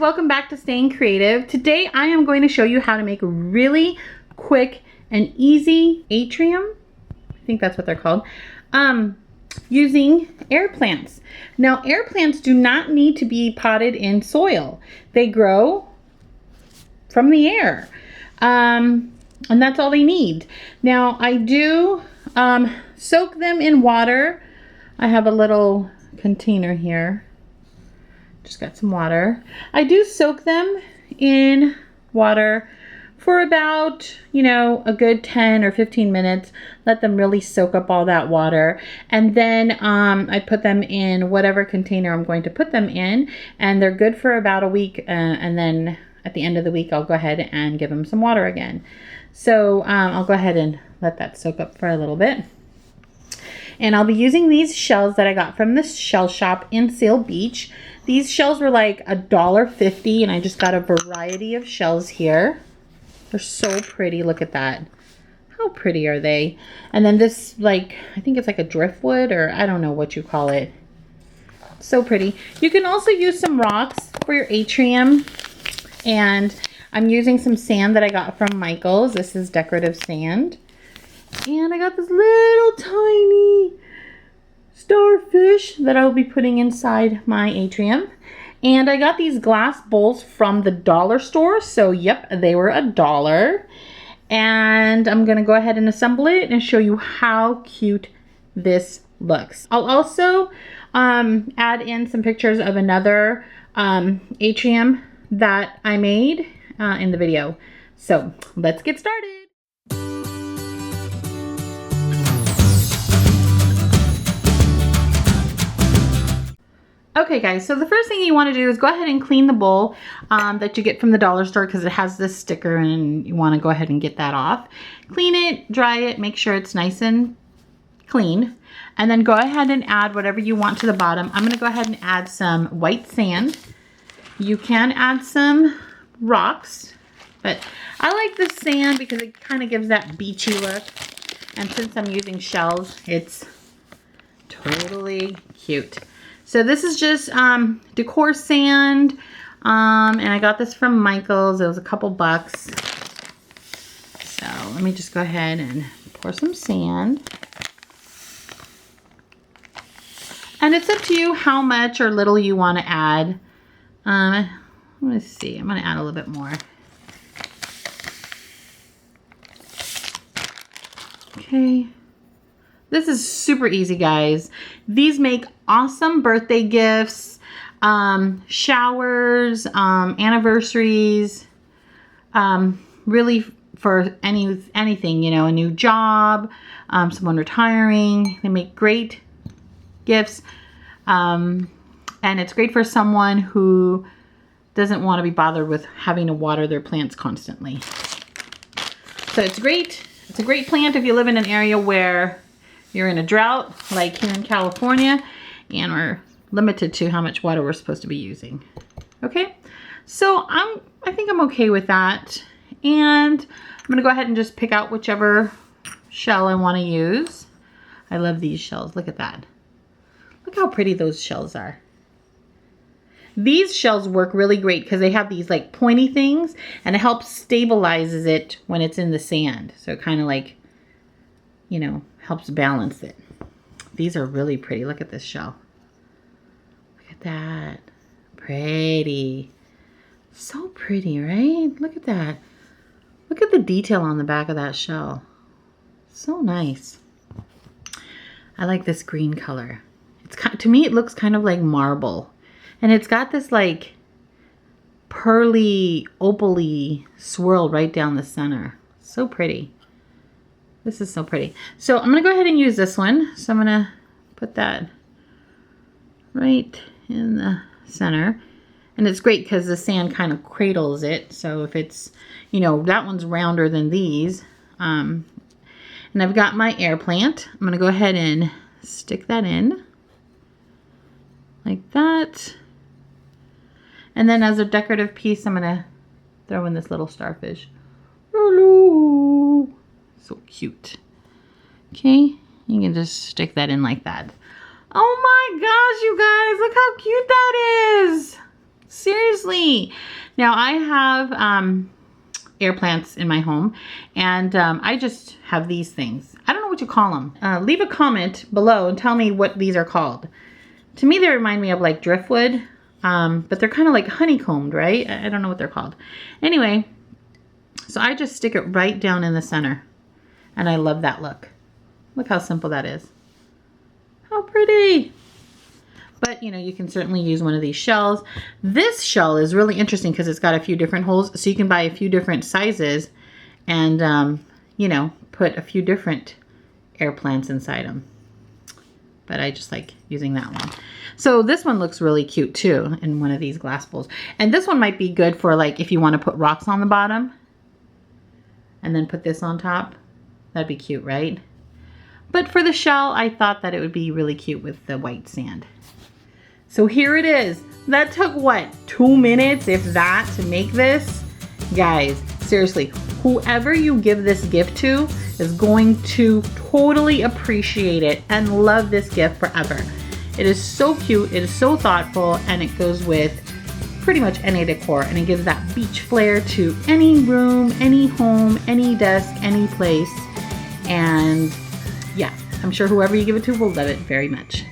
welcome back to Staying Creative. Today I am going to show you how to make a really quick and easy atrium. I think that's what they're called. Using air plants. Now air plants do not need to be potted in soil. They grow from the air. And that's all they need. Now I do soak them in water. I have a little container here. Just got some water. I do soak them in water for about, a good 10 or 15 minutes. Let them really soak up all that water. And then I put them in whatever container I'm going to put them in. And they're good for about a week. And then at the end of the week, I'll go ahead and give them some water again. So I'll go ahead and let that soak up for a little bit. And I'll be using these shells that I got from the shell shop in Seal Beach. These shells were like $1.50, and I just got a variety of shells here. They're so pretty. Look at that. How pretty are they? And then this, I think it's like a driftwood, or I don't know what you call it. So pretty. You can also use some rocks for your atrium. And I'm using some sand that I got from Michael's. This is decorative sand. And I got this little tiny starfish that I will be putting inside my atrium. And I got these glass bowls from the dollar store. So yep, they were $1. And I'm going to go ahead and assemble it and show you how cute this looks. I'll also add in some pictures of another atrium that I made in the video. So let's get started. Okay guys, so the first thing you want to do is go ahead and clean the bowl that you get from the dollar store, because it has this sticker and you want to go ahead and get that off. Clean it, dry it, make sure it's nice and clean, and then go ahead and add whatever you want to the bottom. I'm going to go ahead and add some white sand. You can add some rocks, but I like the sand because it kind of gives that beachy look, and since I'm using shells, it's totally cute. So this is just decor sand, and I got this from Michael's. It was a couple bucks. So let me just go ahead and pour some sand. And it's up to you how much or little you want to add. Let's see, I'm going to add a little bit more. Okay. This is super easy, guys. These make awesome birthday gifts, showers, anniversaries, really for anything, a new job, someone retiring. They make great gifts, and it's great for someone who doesn't want to be bothered with having to water their plants constantly. So it's great. It's a great plant if you live in an area where you're in a drought, like here in California, and we're limited to how much water we're supposed to be using. Okay, so I think I'm okay with that. And I'm gonna go ahead and just pick out whichever shell I wanna use. I love these shells, look at that. Look how pretty those shells are. These shells work really great because they have these like pointy things, and it helps stabilizes it when it's in the sand. So it kind of like, helps balance it. These are really pretty. Look at this shell. Look at that. Pretty. So pretty, right? Look at that. Look at the detail on the back of that shell. So nice. I like this green color. To me, it looks kind of like marble. And it's got this like pearly, opal-y swirl right down the center. So pretty. This is so pretty. So I'm going to go ahead and use this one. So I'm going to put that right in the center. And it's great because the sand kind of cradles it. So if it's, that one's rounder than these. And I've got my air plant. I'm going to go ahead and stick that in. Like that. And then as a decorative piece, I'm going to throw in this little starfish. Hello. So cute. Okay, you can just stick that in like that. Oh my gosh, you guys, look how cute that is. Seriously. Now I have air plants in my home, and I just have these things. I don't know what you call them. Leave a comment below and tell me what these are called. To me, they remind me of like driftwood, but they're kind of like honeycombed, right? I don't know what they're called. Anyway, so I just stick it right down in the center, and I love that look. Look how simple that is. How pretty. But, you know, you can certainly use one of these shells. This shell is really interesting because it's got a few different holes, so you can buy a few different sizes and, you know, put a few different air plants inside them. But I just like using that one. So this one looks really cute too in one of these glass bowls. And this one might be good for like if you want to put rocks on the bottom and then put this on top. That'd be cute, right? But for the shell, I thought that it would be really cute with the white sand. So here it is. That took what, 2 minutes, if that, to make this? Guys, seriously, whoever you give this gift to is going to totally appreciate it and love this gift forever. It is so cute, it is so thoughtful, and it goes with pretty much any decor, and it gives that beach flair to any room, any home, any desk, any place. And yeah, I'm sure whoever you give it to will love it very much.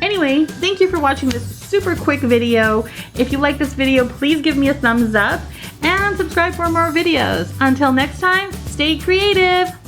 Anyway, thank you for watching this super quick video. If you like this video, please give me a thumbs up and subscribe for more videos. Until next time, stay creative.